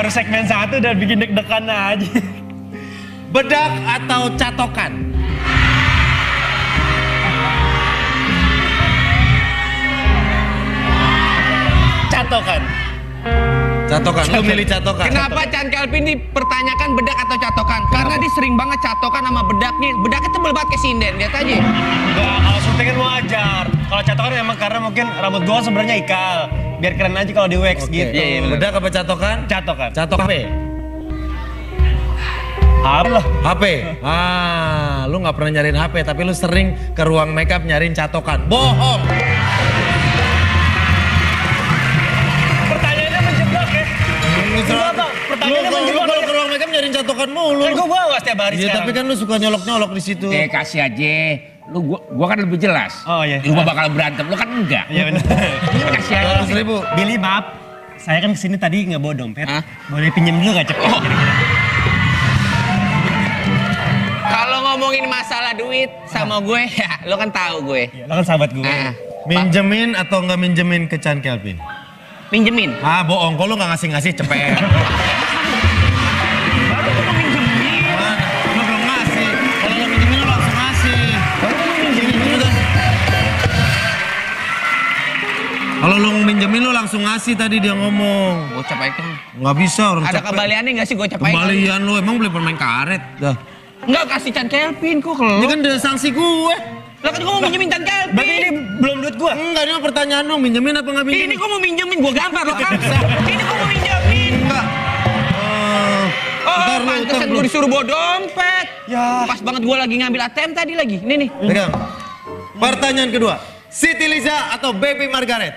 Baru segmen 1 udah bikin deg-degan aja. Bedak atau catokan? Catokan. Catokan, lu milih catokan. Kenapa Chan Kelvin dipertanyakan bedak atau catokan? Karena dia sering banget catokan sama bedaknya. Bedaknya tebel banget kayak sinden, lihat aja. Enggak, kalau syuting kan wajar. Kalau catokan emang karena mungkin rambut gua sebenarnya ikal. Biar keren aja kalau di wax gitu. Iya, bener. Bedak apa catokan? Catokan. Catok HP. HP lah. HP. Lu nggak pernah nyariin HP, tapi lu sering ke ruang makeup nyariin catokan. Bohong. Pertanyaannya menjebak ya. Lu Pertanyaannya menjebak. kalau ke ruang makeup nyariin catokan mulu. Kan gua bawa setiap hari Iya, sekarang. tapi kan lu suka nyolok-nyolok di situ. Kasih aja. Gua kan lebih jelas. Oh iya. Lu bakal berantem, lu kan enggak. Iya benar. Kasih aja. 100.000. Billy maaf. Saya kan kesini tadi nggak bawa dompet. Hah? Boleh pinjam dulu nggak cepet? Kalau ngomongin masalah duit sama gue, ya lo kan tahu gue. Iya, lo kan sahabat gue. Minjemin atau nggak minjemin ke Chan Kelvin? Minjemin. Bohong, kok lu nggak ngasih-ngasih cepet. Mana? Lu belum ngasih. Kalau lu minjemin lu langsung ngasih. Kalau lu minjemin lu langsung ngasih tadi dia ngomong. Gue capaikan. Nggak bisa orang Ada cepet. kembaliannya nggak sih gue capaikan? Kembalian lu emang beli permen karet. Dah. Enggak kasih Chan Kelvin kok Ini lo. kan udah sanksi gue. Lah kan gue mau minjemin Chan Kelvin. Berarti ini belum duit gue? Enggak, ini mah pertanyaan lu minjemin apa nggak minjemin? Ini gue mau minjemin, gue gampar lo kan. Ini gue mau minjemin. Enggak. Ntar lu, Pantesan ntar gue lu. disuruh bawa dompet. Ya. Pas banget gue lagi ngambil ATM tadi lagi. Ini nih. Pegang. Pertanyaan kedua. Siti Liza atau Baby Margaret?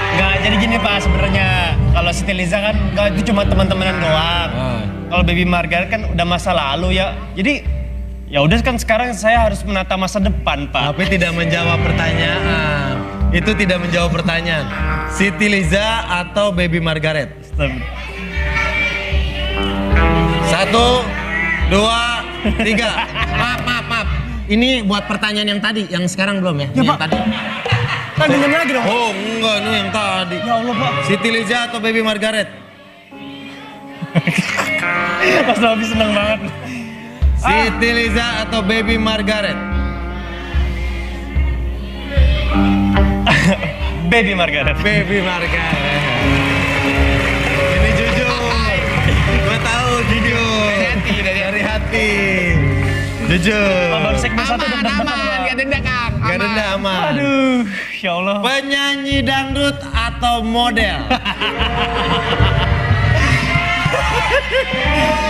Nggak, jadi gini Pak sebenarnya. Kalau Siti Liza kan nggak, itu cuma teman-temanan doang. Kalau Baby Margaret kan udah masa lalu ya. Jadi ya udah kan sekarang saya harus menata masa depan Pak. Tapi tidak menjawab pertanyaan. Itu tidak menjawab pertanyaan. Siti Liza atau Baby Margaret? 1, 2, 3. Maaf. Ini buat pertanyaan yang tadi, yang sekarang belum ya? Ya, Yang Pak. tadi. Tandingan lagi dong. Oh enggak, ini yang tadi. Ya Allah Pak. Siti Liza atau Baby Margaret? Pas Robi seneng banget. Siti Liza atau Baby Margaret? Baby Margaret. Baby Margaret. Ini jujur. Gue tahu jujur. Dari hati. Jujur. Baru segmen 1 Aman, gak denda Kang. Gak denda aman. Aduh, ya Allah. Penyanyi dangdut atau model?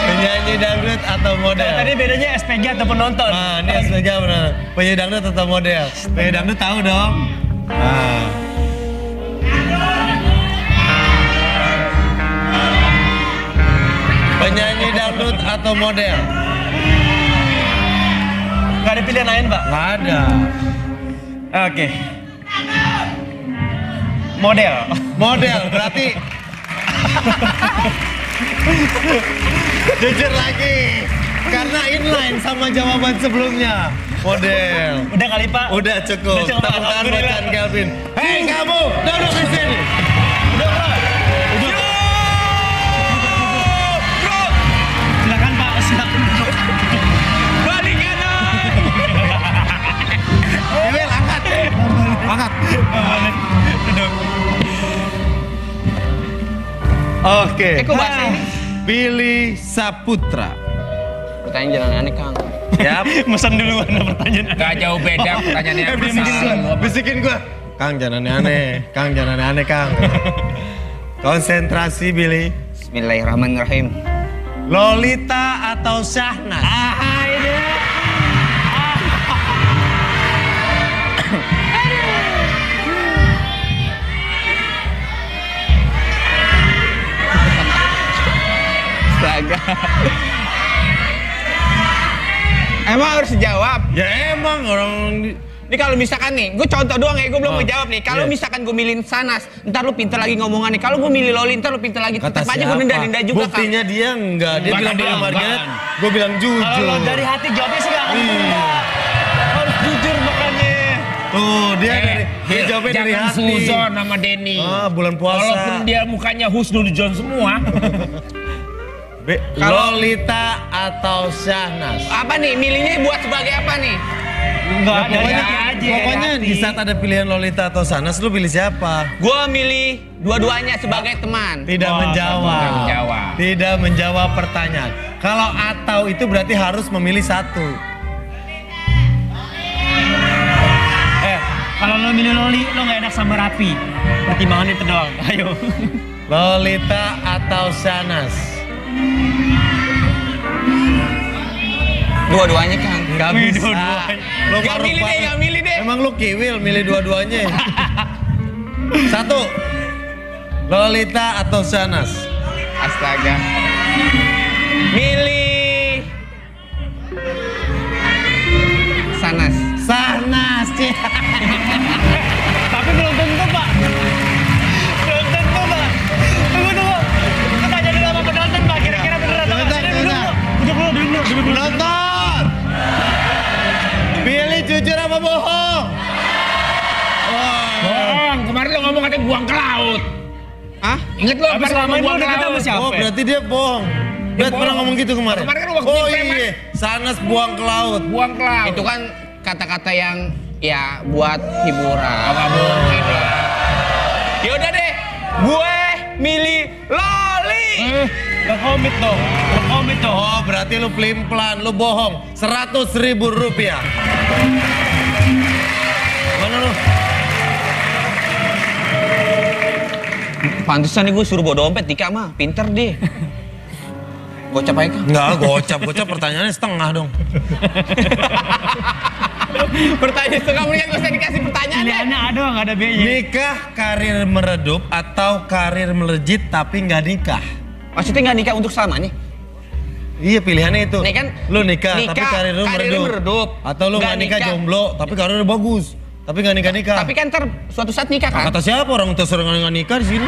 Penyanyi dangdut atau model? Nah, tadi bedanya SPG atau penonton. Nah, ini SPG benar. Penyanyi dangdut atau model? Penyanyi dangdut tahu dong. Nah. Penyanyi dangdut atau model? Gak ada pilihan lain Pak? Nggak ada. Oke. Model. Model berarti. Jujur lagi. Karena inline sama jawaban sebelumnya. Model. Udah kali Pak? Udah cukup. Udah cukup, Tepuk tangan buat alhamdulillah. Chan Kelvin. Hei kamu, duduk di sini. Udah Pak. Silakan Pak, silakan. Balik kanan. Emil, angkat. Angkat. Duduk. Oke. Kok bahasa ini? Billy Saputra. Pertanyaan jangan aneh Kang. Yap. Mesen duluan ada pertanyaan. Gak jauh beda pertanyaannya. Bisikin gua. Kang jangan aneh-aneh. Kang jangan aneh-aneh, Kang. Konsentrasi Billy. Bismillahirrahmanirrahim. Lolita atau Syahnas? Ini. Astaga. Emang harus dijawab? Ya emang orang Ini kalau misalkan nih, gue contoh doang ya, gue belum mau jawab nih. Kalau Iya. misalkan gue milih Sanas, ntar lu pinter lagi ngomongan nih. Kalau gue milih Loli, ntar lu pinter lagi. kata Tetap aja siapa? gue nenda-nenda juga kan. Buktinya dia enggak. Dia Bukan bilang dia, Billy Margaret. bukan. Gue bilang jujur. Kalau dari hati jawabnya sih gak Iya. harus jujur makanya. Tuh dia dari dia jawabnya dari Jangan hati. suzon sama Denny. Bulan puasa. Walaupun dia mukanya husnuzon semua. Lolita atau Syahnas? Apa nih? Milihnya buat sebagai apa nih? Enggak ada Pokoknya, aja. pokoknya di saat ada pilihan Lolita atau Syahnas, lu pilih siapa? Gua milih dua-duanya sebagai teman. Tidak Wah, menjawab. tidak menjawab. Tidak menjawab pertanyaan. Kalau atau itu berarti harus memilih satu. Kalau lo milih Loli, lo nggak enak sama Rapi. Pertimbangan itu doang. Ayo. Lolita atau Syahnas? Dua-duanya Kang. Nggak Wih, bisa. dua-duanya. Lo Gak maruk milih deh, banget. gak milih deh. Emang lu kiwil milih dua-duanya? Satu. Lolita atau Syahnas? Astaga. Milih Sanas. Syahnas, Cih. Tapi belum tentu, Pak. Belum tentu, Pak. Tunggu. Kita tanya dulu sama penonton, Pak. Kira-kira bener atau nggak? Sebentar, Sini sebentar. Duduk dulu. Nonton. Pilih jujur apa bohong? Bohong, kemarin lo ngomong katanya buang ke laut. Hah? Ingat lo Habis selama ini lo udah ketemu siapa? Oh, berarti dia bohong. Bet pernah ngomong gitu kemarin. Kemarin kan waktu Oh di preman. iya, Syahnas buang ke laut. Buang ke laut. Itu kan kata-kata yang ya buat hiburan. Oh, nggak mungkin lah. Yaudah deh, gue milih Loli. Gak komit dong. Oh, berarti lu pelin-pelan, lu bohong. 100.000 rupiah. Mana lu? Pantesan nih gue suruh bawa dompet, Dika mah pinter deh. Gocap aja Kang. Enggak, gocap pertanyaannya setengah dong. Pertanyaan setengah menit gak usah dikasih pertanyaan deh. Pilihannya ada nggak ada biaya. Nikah karir meredup atau karir melejit tapi nggak nikah? Maksudnya gak nikah untuk selamanya? Iya pilihannya itu. Nih kan, lu nikah, tapi nikah, karir lu karirnya meredup. meredup. Atau lu Nggak nggak nikah nikah. jomblo, tapi karirnya bagus. Tapi nggak nikah. Tapi kan ntar suatu saat nikah kan? Kata siapa orang terus orang nggak nikah di sini?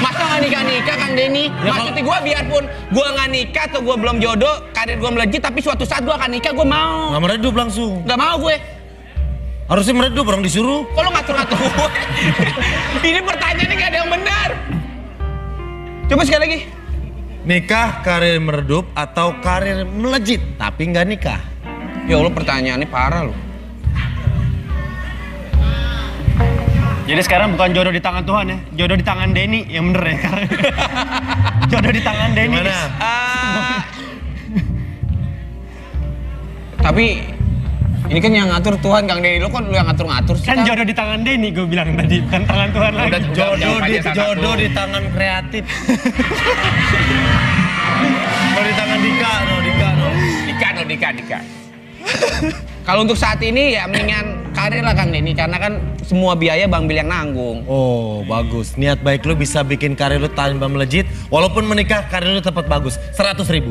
Masa gak nikah Kang Denny? Maksudnya gue biarpun gue gak nikah atau gue belum jodoh, karir gue melejit, tapi suatu saat gue akan nikah, gue mau. Nggak meredup langsung. Gak mau gue. Harusnya meredup, orang disuruh. Kok lo ngatur-ngatur gue? Ini pertanyaannya gak ada yang benar. Coba sekali lagi. Nikah karir meredup atau karir melejit tapi nggak nikah? Ya Allah, pertanyaannya parah loh. Jadi sekarang bukan jodoh di tangan Tuhan ya, jodoh di tangan Denny yang bener ya. Jodoh di tangan Denny. Gimana? Tapi ini kan yang ngatur Tuhan, Kang Denny. Lo kan lu yang ngatur-ngatur sih, Kan Kang. jodoh di tangan Denny gue bilang tadi, bukan tangan Tuhan lagi. Jodoh di tangan kreatif. Kalau di tangan Dika, Dika. Kalau untuk saat ini ya mendingan karir lah Kang Denny, karena kan semua biaya Bang Bil yang nanggung. Oh bagus, niat baik lu bisa bikin karir lu tanpa melejit. Walaupun menikah karir lu tetap bagus. 100.000.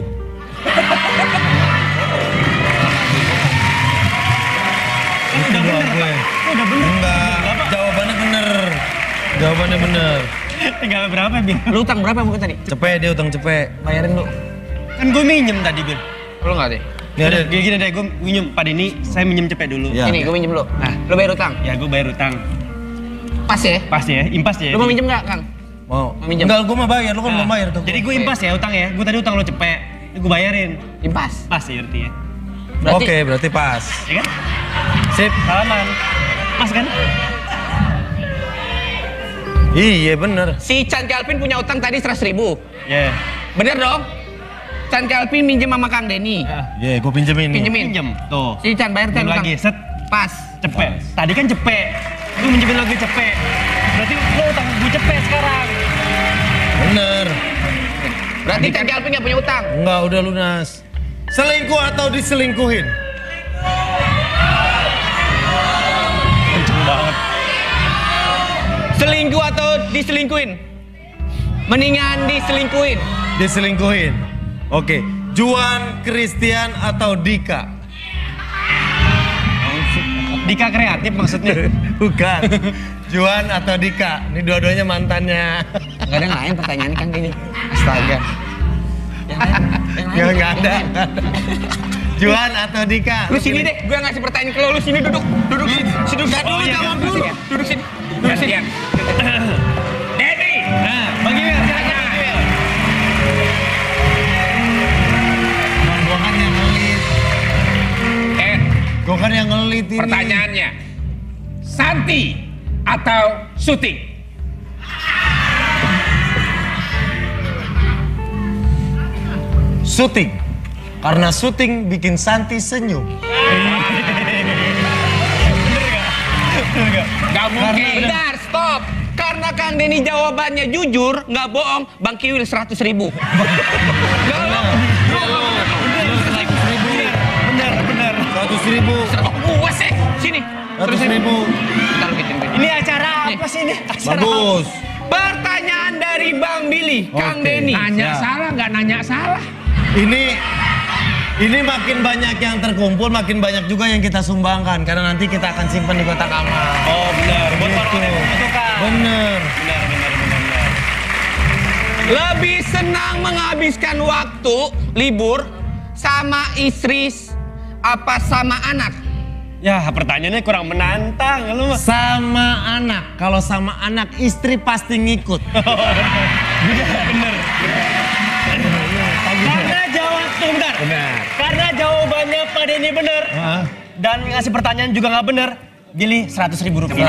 Udah bener, Pak. Udah bener. Enggak, jawabannya bener. Jawabannya bener. Tinggal berapa, Bil? Lu utang berapa mungkin tadi? Cepet dia utang cepet. Bayarin lu. Kan gue minjem tadi, Bil. Lu nggak deh? Nih ada. Gini deh, gue minjem. Pak Denny, saya minjem cepet dulu. Ya. Ini gue minjem lu. Nah, lu bayar utang. Ya, gue bayar utang. Pas ya? Pas ya, impas ya. Lu mau minjem nggak, Kang? Mau? Mau minjem? Enggak, gua mau bayar. Lu kan Nah, belum bayar tuh. Jadi gue impas ya utang ya. Gue tadi utang lo cepet. Gue bayarin. Impas. Pas ya berarti ya. Berarti Oke, berarti pas. Ya kan? Sip. Salaman. Pas kan? Iya bener. si Chan Kelvin punya utang tadi 100.000. Ya. Bener dong? Chan Kelvin minjem sama Kang Denny. Iya, gua pinjemin nih. Pinjemin. Minjem. Tuh. Si Chan bayar Chan Minjem utang. lagi. Set. Pas. Cepet. Tadi kan cepet. Lu minjemin lagi cepet. Berarti lo utang gue cepet sekarang. Bener. Berarti Chan Kelvin nggak punya utang. Enggak, udah lunas. Selingkuh atau diselingkuhin? Kenceng banget. Selingkuh atau diselingkuhin? Mendingan diselingkuhin. Diselingkuhin. Oke. Juan, Christian atau Dika? Dika kreatif maksudnya. Bukan. Juan atau Dika? Ini dua-duanya mantannya. Gak ada yang lain pertanyaannya Kang Denny. Astaga. Yang lain. Nggak ada. Juan atau Dika? Lu sini deh, gue ngasih pertanyaan ke lu sini duduk. Duduk sini. Duduk dulu, jawab dulu. Duduk sini. Duduk sini. Denny. Nah, Bang Giwil, silakan Bang Giwil. Gua kan yang ngelit. Gua kan yang ngelit ini. Pertanyaannya, Santi atau syuting? Syuting. Karena syuting bikin Santi senyum. Gak mungkin. Bentar, stop. Karena Kang Denny jawabannya jujur, nggak bohong, Bang Kiwil 100.000. Bener. 100.000. Oh, gua sih. Sini. 100.000. Bentar, bikin. Ini acara apa sih ini? Acara Bagus. Pertanyaan dari Bang Billy, Kang Oke. Denny. Nanya Ya. salah, nggak nanya salah. Ini makin banyak yang terkumpul, makin banyak juga yang kita sumbangkan. Karena nanti kita akan simpan di kotak amal. Oh benar, buat Gitu. orang-orang yang membutuhkan. Bener. Benar. Lebih senang menghabiskan waktu libur sama istri apa sama anak? Ya pertanyaannya kurang menantang lu mah. Sama anak. Kalau sama anak, istri pasti ngikut. Bener. Karena jawab tuh bentar. Benar. Karena jawabannya Pak Denny bener. Hah? Dan ngasih pertanyaan juga nggak bener. Gili 100.000 rupiah.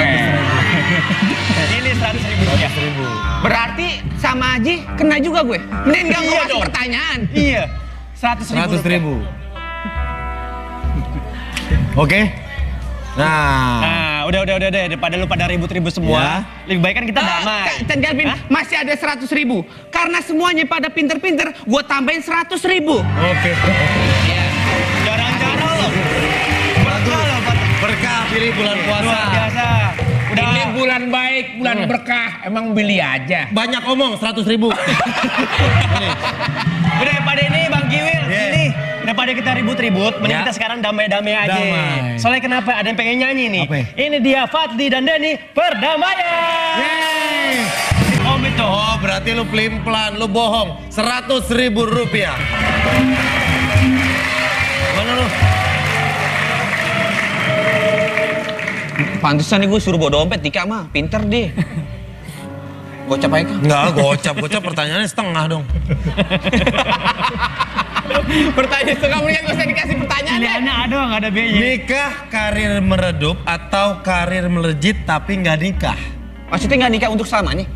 Gili 100.000 rupiah. Berarti sama Haji kena juga gue. Mending gak Iya ngasih dong. pertanyaan. Iya. 100.000 rupiah. Oke. Nah. Nah, udah deh. Daripada lu pada ribut-ribut semua. Lebih baik kan kita damai. Chan Calvin, Hah? masih ada 100.000. Karena semuanya pada pinter-pinter, gue tambahin 100.000. Oke. Jarang-jarang loh. Berkah loh, Pak. Berkah pilih bulan puasa. Luar biasa. Udah. Ini bulan baik, bulan berkah. Emang beli aja. Banyak omong 100.000. Udah Pak Denny, Bang Giwil, Yeah. sini. Daripada kita ribut-ribut, mending Ya. kita sekarang damai-damai aja. Damai. Soalnya kenapa? Ada yang pengen nyanyi nih. Apa? Ini dia Fadli dan Denny Perdamaian. Yeay. Om itu. Oh, berarti lu pelin-pelan, lu bohong. 100.000 rupiah. Mana lu? Pantesan nih gue suruh bawa dompet, Dika mah pinter deh. Gocap aja Kang. Enggak, gocap pertanyaannya setengah dong. Pertanyaan setengah menit gak usah dikasih pertanyaan deh. Pilihannya ada nggak ada biaya? Nikah karir meredup atau karir melejit tapi nggak nikah? Maksudnya nggak nikah untuk selamanya?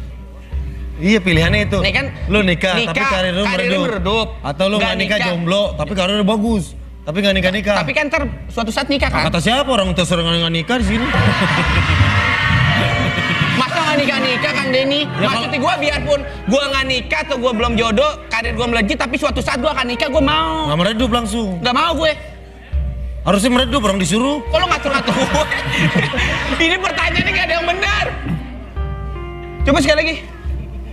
Iya pilihannya itu. Nih kan, lu nikah tapi nikah, karir lu karirnya meredup. meredup. Atau lu Nggak nggak nikah nikah. jomblo tapi karirnya bagus. Tapi nggak nikah. Tapi kan ntar suatu saat nikah kan? Kata siapa orang terserah nggak nikah di sini? Masa nggak nikah Kang Denny? Ya, Maksudnya gue biarpun gue nggak nikah atau gue belum jodoh, karir gue melejit, tapi suatu saat gue akan nikah, gue mau. Nggak meredup langsung. Gak mau gue. Harusnya meredup orang disuruh. Kok lo ngatur-ngatur gue? Ini pertanyaannya gak ada yang benar. Coba sekali lagi.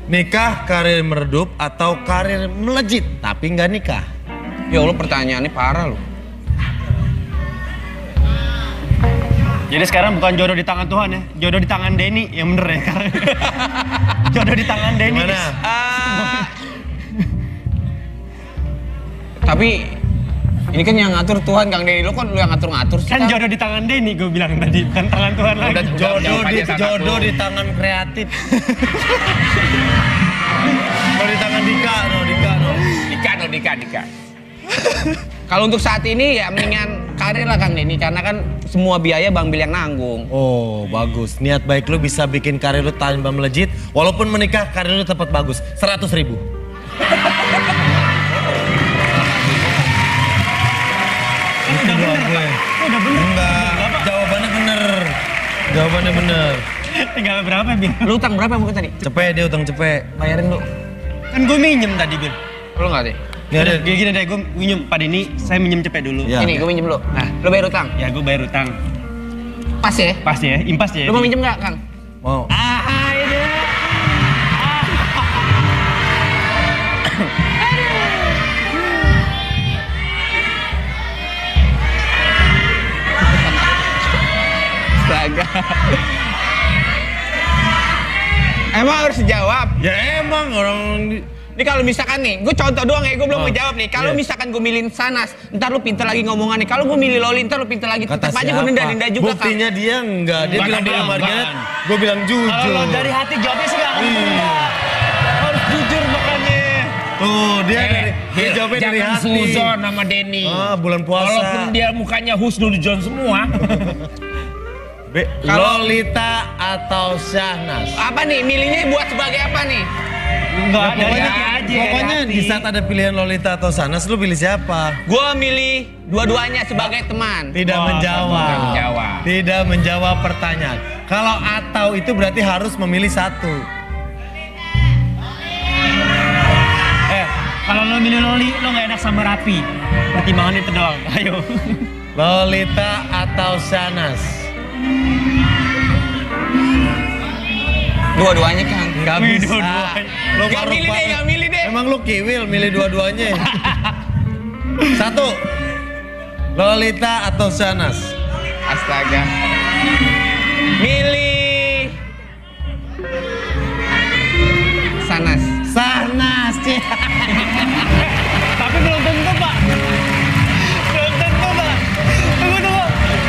Nikah karir meredup atau karir melejit tapi nggak nikah? Ya Allah, pertanyaannya parah loh. Jadi sekarang bukan jodoh di tangan Tuhan ya, jodoh di tangan Denny yang bener ya. Jodoh di tangan Denny. Gimana? Tapi ini kan yang ngatur Tuhan, Kang Denny. Lo kan lu yang ngatur-ngatur sih. Kan Kang. jodoh di tangan Denny gue bilang tadi, bukan tangan Tuhan lagi. Udah, Jodoh di tangan kreatif. Kalau di tangan Dika, Dika. Kalau untuk saat ini ya mendingan karir lah Kang Denny, karena kan semua biaya Bang Bil yang nanggung. Oh bagus, niat baik lu bisa bikin karir lu tanpa melejit. Walaupun menikah karir lu tetap bagus. 100.000. Udah bener, Pak. Udah bener. Enggak, jawabannya bener. Tinggal berapa, Bil? Lu utang berapa mungkin tadi? Cepet dia utang cepet. Bayarin lu. Kan gue minjem tadi, Bil. Lu nggak deh? Nih ada. Gini deh, gue minjem Pak Denny, saya minjem cepet dulu. Ya. Ini gue minjem lu. Nah, lu bayar utang. Ya, gue bayar utang. Pas ya? Pas ya, impas ya. Lu mau minjem nggak, Kang? Mau. Ini. Astaga. Emang harus jawab. Ya emang orang Ini kalau misalkan nih, gue contoh doang ya, gue belum mau jawab nih. Kalau misalkan gue milih Sanas, ntar lu pinter lagi ngomongan nih. Kalau gue milih Loli, ntar lu pinter lagi. Tetap aja gue nenda juga, Kang. Buktinya dia enggak. Dia bilang Baby Margaret, gue bilang jujur. Kalau dari hati jawabnya sih nggak akan berubah. Harus jujur makanya. Tuh, dia jawabnya dari Jangan hati. suzon sama Denny. Bulan puasa. Walaupun dia mukanya husnuzon semua. Lolita atau Syahnas? Apa nih, milihnya buat sebagai apa nih? Enggak, dari Pokoknya, hati aja. pokoknya dari di hati. saat ada pilihan Lolita atau Syahnas, lu pilih siapa? Gue milih dua-duanya sebagai teman. Tidak menjawab. menjawab. Tidak menjawab pertanyaan. Kalau atau itu berarti harus memilih satu. Kalau lo milih Loli, lo nggak enak sama Rapi. Pertimbangan itu doang. Ayo. Lolita atau Syahnas? Dua-duanya, Kang. Nggak Wih, bisa. dua-duanya. Lo Nggak maruk milih deh, banget. nggak milih deh. Emang lu kiwil milih dua-duanya? Satu. Lolita atau Syahnas? Astaga. Milih Sanas. Syahnas. Tapi belum tentu, Pak. Belum tentu, Pak. Tunggu.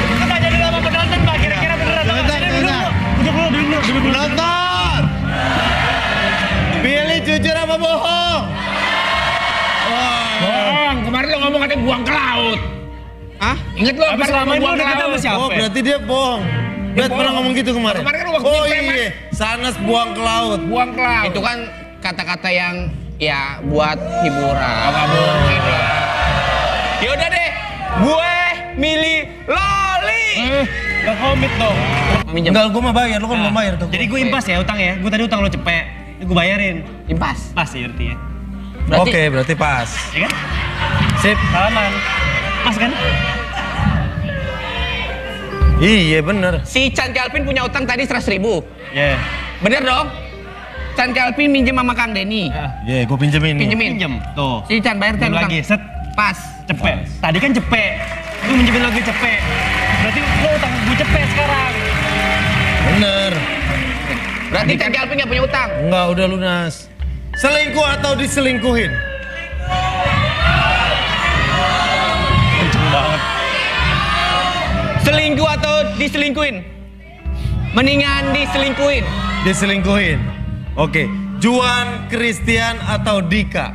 Kita tanya dulu sama penonton, Pak. Kira-kira bener atau Sebentar, enggak? sebentar. Duduk dulu. Nonton. Pilih jujur apa bohong? Bohong, kemarin lo ngomong katanya buang ke laut. Hah? Ingat lo Tapi kemarin selama ngomong ini buang udah ke kita laut. sama siapa? Oh, berarti dia bohong. Bet bohong. pernah ngomong gitu kemarin. Kemarin kan waktu oh di Preman. iya, Syahnas buang ke laut. Buang ke laut. Itu kan kata-kata yang ya buat hiburan. Nggak mungkin lah. Yaudah deh, gue milih Loli. Gak komit dong. Minjem. Enggak, gue mah bayar, lu kan belum bayar tuh. Jadi gue impas ya utang ya. Gue tadi utang lo cepet. Ini gue bayarin. Impas. Pas ya berarti ya. Berarti Oke, berarti pas. Ya kan? Sip. Salaman. Pas kan? Iya bener. si Chan Kelvin punya utang tadi 100.000. Ya. Bener dong? Chan Kelvin minjem sama Kang Denny. Iya, gue pinjemin nih. Pinjemin. Pinjem. Tuh. Si Chan bayar Pinjem Chan utang. lagi. Set. Pas. Cepet. Tadi kan cepet. Lu minjemin lagi cepet. Berarti lo utang gue cepet sekarang. Bener. Berarti Chan Kelvin nggak punya utang. Enggak, udah lunas. Selingkuh atau diselingkuhin? Kenceng banget. Selingkuh atau diselingkuhin? Mendingan diselingkuhin. Diselingkuhin. Oke. Juan, Christian atau Dika?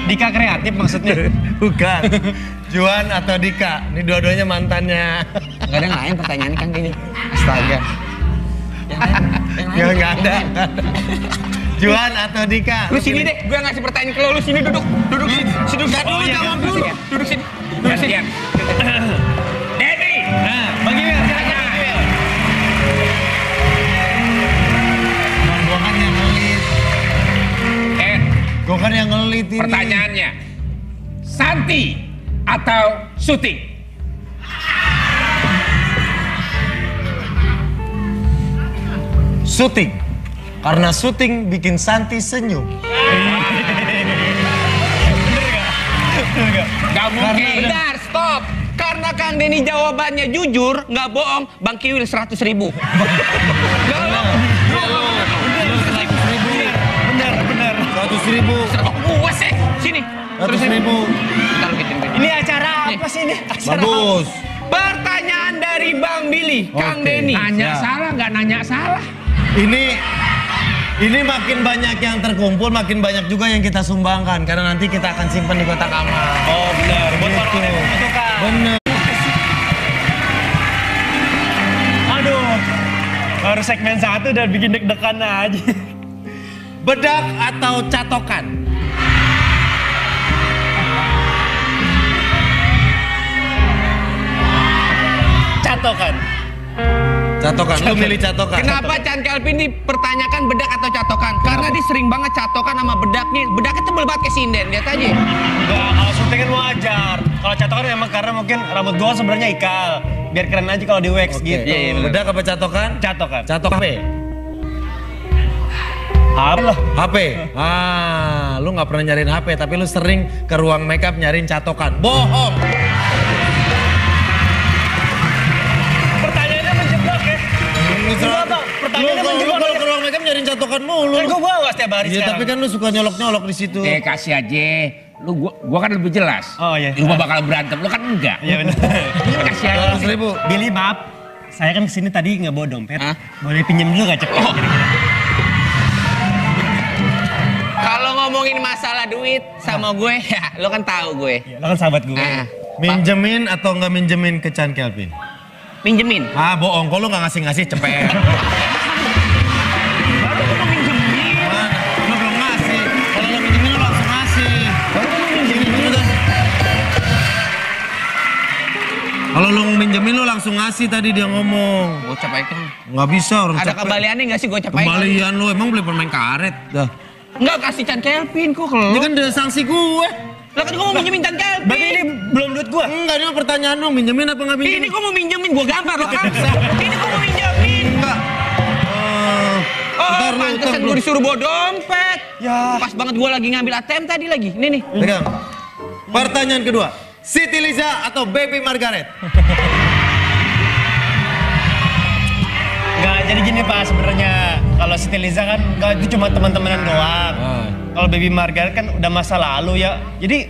Dika kreatif maksudnya. Bukan. Juan atau Dika? Ini dua-duanya mantannya. Gak ada yang lain pertanyaannya Kang Denny. Astaga. Ya nggak ada. Juan atau Dika? Lu sini deh, gue ngasih pertanyaan ke lo, lu sini duduk. Duduk sini. Sini duduk. Oh, iya, Jawab iya. dulu. Duduk sini. Duduk sini. Denny. Nah, bagi Wil, silakan Bagi Wil. Gue kan yang ngelit. Gue kan yang ngelit ini. Pertanyaannya, Santi atau syuting? Syuting. Karena syuting bikin Santi senyum. Gak mungkin. Bentar, stop. Karena Kang Denny jawabannya jujur, nggak bohong, Bang Kiwil 100.000. Bener. 100.000. Gua sih, sini. 100.000. Bentar, gitu. Ini acara apa sih ini? Acara Bagus. Pertanyaan dari Bang Billy, Kang Oke. Denny. Nanya Ya. salah, nggak nanya salah. Ini makin banyak yang terkumpul, makin banyak juga yang kita sumbangkan. Karena nanti kita akan simpan di kotak amal. Oh bener. Buat Gitu. orang-orang yang membutuhkan. Bener. Aduh. Baru segmen 1 udah bikin deg-degan aja. Bedak atau catokan? Catokan. Catokan, lu milih catokan. Kenapa Chan Kelvin dipertanyakan bedak atau catokan? Karena dia sering banget catokan sama bedaknya. Bedaknya tebel banget kayak sinden, lihat aja. Enggak, kalau syuting kan wajar. Kalau catokan memang karena mungkin rambut gua sebenarnya ikal. Biar keren aja kalau di wax Oke. gitu. Iya, bener. Bedak apa catokan? Catokan. Catok HP. Apa? HP. Ah, lu nggak pernah nyariin HP, tapi lu sering ke ruang makeup nyariin catokan. Bohong. Pertanyaannya menjebak ya. Lu Pertanyaannya kalau menjebak kalau ya. ke ruang makeup nyariin catokan depan mulu. Kan gue bawa setiap hari Iya, tapi sekarang. kan lu suka nyolok-nyolok di situ. Kasih aja. Gua kan lebih jelas. Oh, iya. Di rumah bakal berantem, lu kan enggak. Iya benar. Kasih aja. 200.000. Billy maaf, saya kan kesini tadi nggak bawa dompet. Hah? Boleh pinjam dulu nggak cepet? Kalau ngomongin masalah duit sama gue, ya lo kan tahu gue. Iya, lo kan sahabat gue. Minjemin atau nggak minjemin ke Chan Kelvin? Pinjemin. Ah, bohong. Kok lu nggak ngasih-ngasih cepet? Mana? Lu belum ngasih. Kalau lu minjemin lu langsung ngasih. Kalau lu minjemin lu langsung ngasih tadi dia ngomong. Gue capaikan. Nggak bisa orang Ada cepet. kembaliannya nggak sih gue capaikan? Kembalian lu emang beli permen karet dah. Enggak kasih Chan Kelvin kok kalau. Ini kan udah sanksi gue. Lah kan gue mau minjemin Chan Kelvin. Berarti ini belum duit gue. Enggak, ini pertanyaan lu minjemin apa nggak minjemin? Ini gue mau minjemin, gue gampar lo paksa. Ini gue mau minjemin. Enggak. Oh, Ntar lu, pantesan ntar lu. gue disuruh bawa dompet. Ya. Pas banget gue lagi ngambil ATM tadi lagi. Ini nih. Pegang. Pertanyaan kedua. Siti Liza atau Baby Margaret? Nggak, jadi gini Pak sebenarnya kalau Siti Liza kan nggak, itu cuma teman-temanan doang. Kalau Baby Margaret kan udah masa lalu ya. Jadi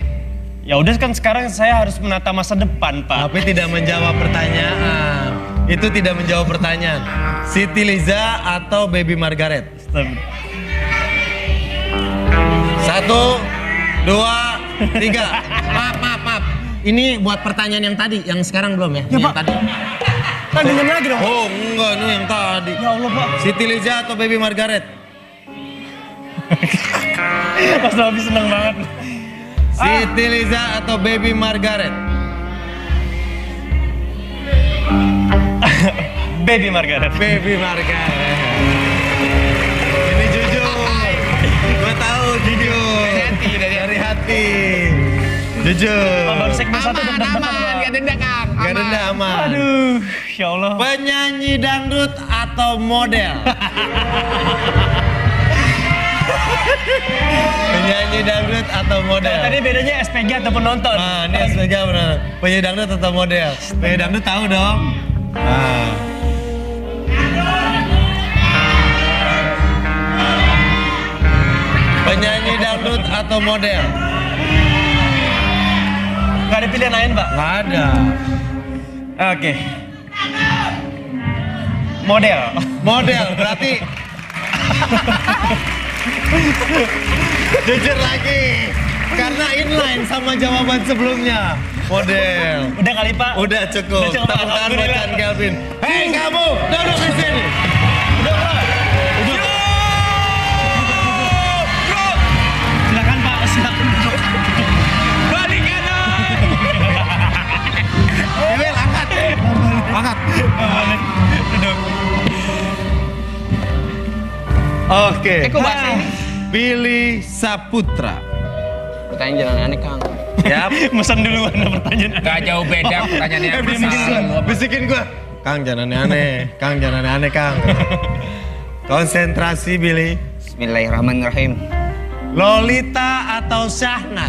ya udah kan sekarang saya harus menata masa depan Pak. Tapi tidak menjawab pertanyaan. Itu tidak menjawab pertanyaan. Siti Liza atau Baby Margaret? 1, 2, 3. Maaf. Ini buat pertanyaan yang tadi, yang sekarang belum ya? Ya, Yang Pak. tadi. Tandingan lagi dong. Oh enggak, ini yang tadi. Ya Allah Pak. Siti Liza atau Baby Margaret? Mas Robi seneng banget. Siti Liza atau Baby Margaret? Baby Margaret. Baby Margaret. Ini jujur. Gue tahu jujur. Dari hati. Jujur. Pak, baru segmen satu Aman, deg-degan, aman, Pak. gak denda Kang. Gak denda aman. Aduh, ya Allah. Penyanyi dangdut atau model? Penyanyi dangdut atau model? Tadi bedanya SPG atau penonton. Nah, ini SPG benar. Penyanyi dangdut atau model? Penyanyi dangdut tahu dong. Nah. Penyanyi dangdut atau model? Gak ada pilihan lain Pak. Nggak ada. Oke. Model. Model berarti. Jujur lagi. Karena inline sama jawaban sebelumnya. Model. Udah kali Pak. Udah cukup. Udah cukup, Tepuk tangan buat alhamdulillah. Chan Kelvin. Hei kamu, duduk di sini. Silakan Pak. Silakan. Balik kanan. Iwil, angkat. Angkat. Duduk. Oke. Kok bahasa ini? Billy Saputra. Pertanyaan jalan aneh Kang. Yap. Mesen duluan ada pertanyaan. Gak jauh beda pertanyaannya. Bisikin gua. Kang jangan aneh-aneh. Kang jangan aneh-aneh, Kang. Konsentrasi, Billy. Bismillahirrahmanirrahim. Lolita atau Syahna?